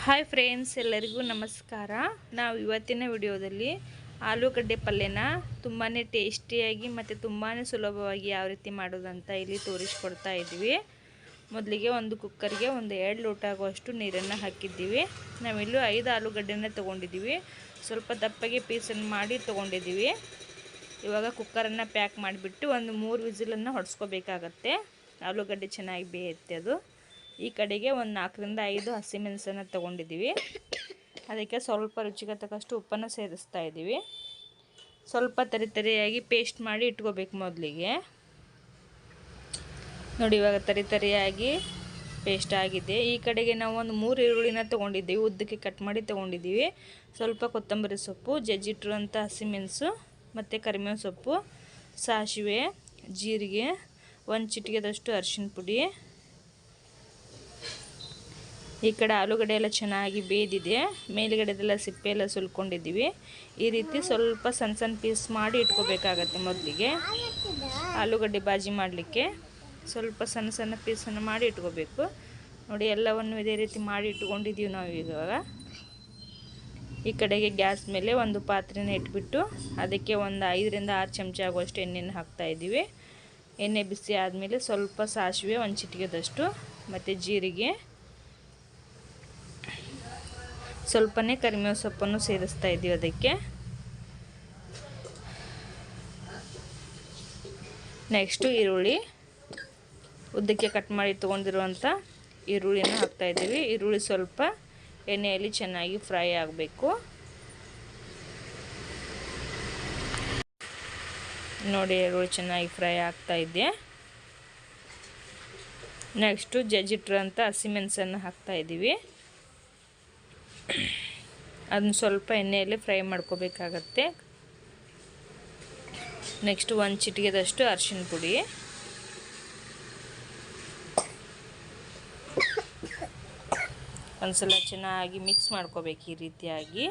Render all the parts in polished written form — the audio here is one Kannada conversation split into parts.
ಹಾಯ್ ಫ್ರೆಂಡ್ಸ್, ಎಲ್ಲರಿಗೂ ನಮಸ್ಕಾರ. ನಾವು ಇವತ್ತಿನ ವಿಡಿಯೋದಲ್ಲಿ ಆಲೂಗಡ್ಡೆ ಪಲ್ಯನ ತುಂಬಾ ಟೇಸ್ಟಿಯಾಗಿ ಮತ್ತು ತುಂಬಾ ಸುಲಭವಾಗಿ ಯಾವ ರೀತಿ ಮಾಡೋದಂತ ಇಲ್ಲಿ ತೋರಿಸ್ಕೊಡ್ತಾ ಇದ್ದೀವಿ. ಮೊದಲಿಗೆ ಒಂದು ಕುಕ್ಕರ್ಗೆ ಒಂದು 2 ಲೋಟ ಆಗುವಷ್ಟು ನೀರನ್ನು ಹಾಕಿದ್ದೀವಿ. ನಾವಿಲ್ಲೂ 5 ಆಲೂಗಡ್ಡೆನ ತೊಗೊಂಡಿದ್ದೀವಿ. ಸ್ವಲ್ಪ ದಪ್ಪಗೆ ಪೀಸನ್ನು ಮಾಡಿ ತೊಗೊಂಡಿದ್ದೀವಿ. ಇವಾಗ ಕುಕ್ಕರನ್ನು ಪ್ಯಾಕ್ ಮಾಡಿಬಿಟ್ಟು ಒಂದು 3 ವಿಸಿಲನ್ನು ಹೊಡೆಸ್ಕೋಬೇಕಾಗತ್ತೆ. ಆಲೂಗಡ್ಡೆ ಚೆನ್ನಾಗಿ ಬೇಯುತ್ತೆ ಅದು. ಈ ಕಡೆಗೆ ಒಂದು 4 ರಿಂದ 5 ಹಸಿಮೆಣಸನ್ನು ತೊಗೊಂಡಿದ್ದೀವಿ. ಅದಕ್ಕೆ ಸ್ವಲ್ಪ ರುಚಿಗೆ ತಕ್ಕಷ್ಟು ಉಪ್ಪನ್ನು ಸೇರಿಸ್ತಾ ಇದ್ದೀವಿ. ಸ್ವಲ್ಪ ತರಿಯಾಗಿ ಪೇಸ್ಟ್ ಮಾಡಿ ಇಟ್ಕೋಬೇಕು. ಮೊದಲಿಗೆ ನೋಡಿ, ಇವಾಗ ತರಿಯಾಗಿ ಪೇಸ್ಟ್ ಆಗಿದೆ. ಈ ಕಡೆಗೆ ನಾವು ಒಂದು 3 ಈರುಳ್ಳಿನ ತೊಗೊಂಡಿದ್ದೀವಿ. ಉದ್ದಕ್ಕೆ ಕಟ್ ಮಾಡಿ ತೊಗೊಂಡಿದ್ದೀವಿ. ಸ್ವಲ್ಪ ಕೊತ್ತಂಬರಿ ಸೊಪ್ಪು, ಜಜ್ಜಿಟ್ಟಿರುವಂಥ ಹಸಿಮೆಣಸು ಮತ್ತು ಕರಿಬೇವಿನ ಸೊಪ್ಪು, ಸಾಸಿವೆ, ಜೀರಿಗೆ, 1 ಚಿಟಿಕೆದಷ್ಟು ಅರಿಶಿನ ಪುಡಿ. ಈ ಕಡೆ ಆಲೂಗಡ್ಡೆ ಎಲ್ಲ ಚೆನ್ನಾಗಿ ಬೇಯ್ದಿದೆ. ಮೇಲುಗಡೆದೆಲ್ಲ ಸಿಪ್ಪೆ ಎಲ್ಲ ಸುಲ್ಕೊಂಡಿದ್ದೀವಿ. ಈ ರೀತಿ ಸ್ವಲ್ಪ ಸಣ್ಣ ಪೀಸ್ ಮಾಡಿ ಇಟ್ಕೋಬೇಕಾಗತ್ತೆ. ಮೊದಲಿಗೆ ಆಲೂಗಡ್ಡೆ ಬಾಜಿ ಮಾಡಲಿಕ್ಕೆ ಸ್ವಲ್ಪ ಸಣ್ಣ ಪೀಸನ್ನು ಮಾಡಿ ಇಟ್ಕೋಬೇಕು. ನೋಡಿ, ಎಲ್ಲವನ್ನು ಇದೇ ರೀತಿ ಮಾಡಿ ಇಟ್ಕೊಂಡಿದ್ದೀವಿ ನಾವು. ಇವಾಗ ಈ ಕಡೆಗೆ ಗ್ಯಾಸ್ ಮೇಲೆ ಒಂದು ಪಾತ್ರೆನ ಇಟ್ಬಿಟ್ಟು ಅದಕ್ಕೆ ಒಂದು 5 ರಿಂದ 6 ಚಮಚ ಆಗುವಷ್ಟು ಎಣ್ಣೆಯನ್ನು ಹಾಕ್ತಾಯಿದ್ದೀವಿ. ಎಣ್ಣೆ ಬಿಸಿ ಆದಮೇಲೆ ಸ್ವಲ್ಪ ಸಾಸಿವೆ, 1 ಚಿಟಿಕೆದಷ್ಟು ಮತ್ತು ಜೀರಿಗೆ, ಸ್ವಲ್ಪನೇ ಕರಿಬೇವು ಸೊಪ್ಪನ್ನು ಸೇರಿಸ್ತಾ ಇದ್ದೀವಿ. ಅದಕ್ಕೆ ನೆಕ್ಸ್ಟು ಈರುಳ್ಳಿ, ಉದ್ದಕ್ಕೆ ಕಟ್ ಮಾಡಿ ತೊಗೊಂಡಿರುವಂಥ ಈರುಳ್ಳಿನ ಹಾಕ್ತಾಯಿದ್ದೀವಿ. ಈರುಳ್ಳಿ ಸ್ವಲ್ಪ ಎಣ್ಣೆಯಲ್ಲಿ ಚೆನ್ನಾಗಿ ಫ್ರೈ ಆಗಬೇಕು. ನೋಡಿ, ಈರುಳ್ಳಿ ಚೆನ್ನಾಗಿ ಫ್ರೈ ಆಗ್ತಾಯಿದೆ. ನೆಕ್ಸ್ಟು ಜಜ್ಜಿಟ್ಟಿರೋಂಥ ಹಸಿಮೆಣಸನ್ನು ಹಾಕ್ತಾಯಿದ್ದೀವಿ. ಅದನ್ನ ಸ್ವಲ್ಪ ಎಣ್ಣೆಯಲ್ಲಿ ಫ್ರೈ ಮಾಡ್ಕೋಬೇಕಾಗತ್ತೆ. ನೆಕ್ಸ್ಟ್ 1 ಚಿಟಿಕೆದಷ್ಟು ಅರಿಶಿನ ಪುಡಿ, ಒಂದ್ಸಲ ಚೆನ್ನಾಗಿ ಮಿಕ್ಸ್ ಮಾಡ್ಕೋಬೇಕು ಈ ರೀತಿಯಾಗಿ.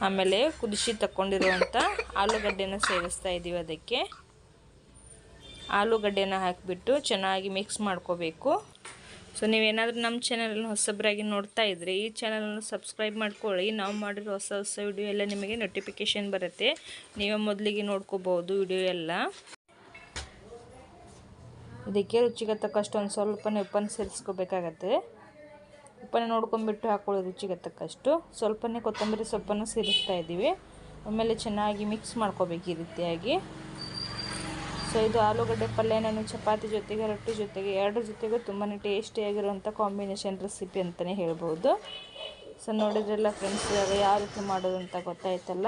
ಆಮೇಲೆ ಕುದಿಸಿ ತಗೊಂಡಿರುವಂಥ ಆಲೂಗಡ್ಡೆನ ಸೇರಿಸ್ತಾ ಇದ್ದೀವಿ. ಅದಕ್ಕೆ ಆಲೂಗಡ್ಡೆನ ಹಾಕಿಬಿಟ್ಟು ಚೆನ್ನಾಗಿ ಮಿಕ್ಸ್ ಮಾಡ್ಕೋಬೇಕು. ಸೊ ನೀವೇನಾದರೂ ನಮ್ಮ ಚಾನಲನ್ನು ಹೊಸಬರಾಗಿ ನೋಡ್ತಾ ಇದ್ದರೆ ಈ ಚಾನಲನ್ನು ಸಬ್ಸ್ಕ್ರೈಬ್ ಮಾಡ್ಕೊಳ್ಳಿ. ನಾವು ಮಾಡಿರೋ ಹೊಸ ವಿಡಿಯೋ ಎಲ್ಲ ನಿಮಗೆ ನೋಟಿಫಿಕೇಷನ್ ಬರುತ್ತೆ. ನೀವೇ ಮೊದಲಿಗೆ ನೋಡ್ಕೋಬೋದು ವಿಡಿಯೋ ಎಲ್ಲ. ಇದಕ್ಕೆ ರುಚಿಗೆ ತಕ್ಕಷ್ಟು ಒಂದು ಸ್ವಲ್ಪನೇ ಉಪ್ಪನ್ನು ಸೇರಿಸ್ಕೋಬೇಕಾಗತ್ತೆ. ಉಪ್ಪನ್ನು ನೋಡ್ಕೊಂಬಿಟ್ಟು ಹಾಕ್ಕೊಳ್ಳಿ ರುಚಿಗೆ ತಕ್ಕಷ್ಟು. ಸ್ವಲ್ಪನೇ ಕೊತ್ತಂಬರಿ ಸೊಪ್ಪನ್ನು ಸೇರಿಸ್ತಾ ಇದ್ದೀವಿ. ಆಮೇಲೆ ಚೆನ್ನಾಗಿ ಮಿಕ್ಸ್ ಮಾಡ್ಕೋಬೇಕು ಈ ರೀತಿಯಾಗಿ. ಸೊ ಇದು ಆಲೂಗಡ್ಡೆ ಪಲ್ಯ ನಾನು ಚಪಾತಿ ಜೊತೆಗೆ, ರೊಟ್ಟಿ ಜೊತೆಗೆ, 2 ಜೊತೆಗೂ ತುಂಬಾ ಟೇಸ್ಟಿಯಾಗಿರುವಂಥ ಕಾಂಬಿನೇಷನ್ ರೆಸಿಪಿ ಅಂತಲೇ ಹೇಳ್ಬೋದು. ಸೊ ನೋಡಿದ್ರಲ್ಲ ಫ್ರೆಂಡ್ಸ್, ಇವಾಗ ಯಾವ ರೀತಿ ಮಾಡೋದು ಅಂತ ಗೊತ್ತಾಯ್ತಲ್ಲ.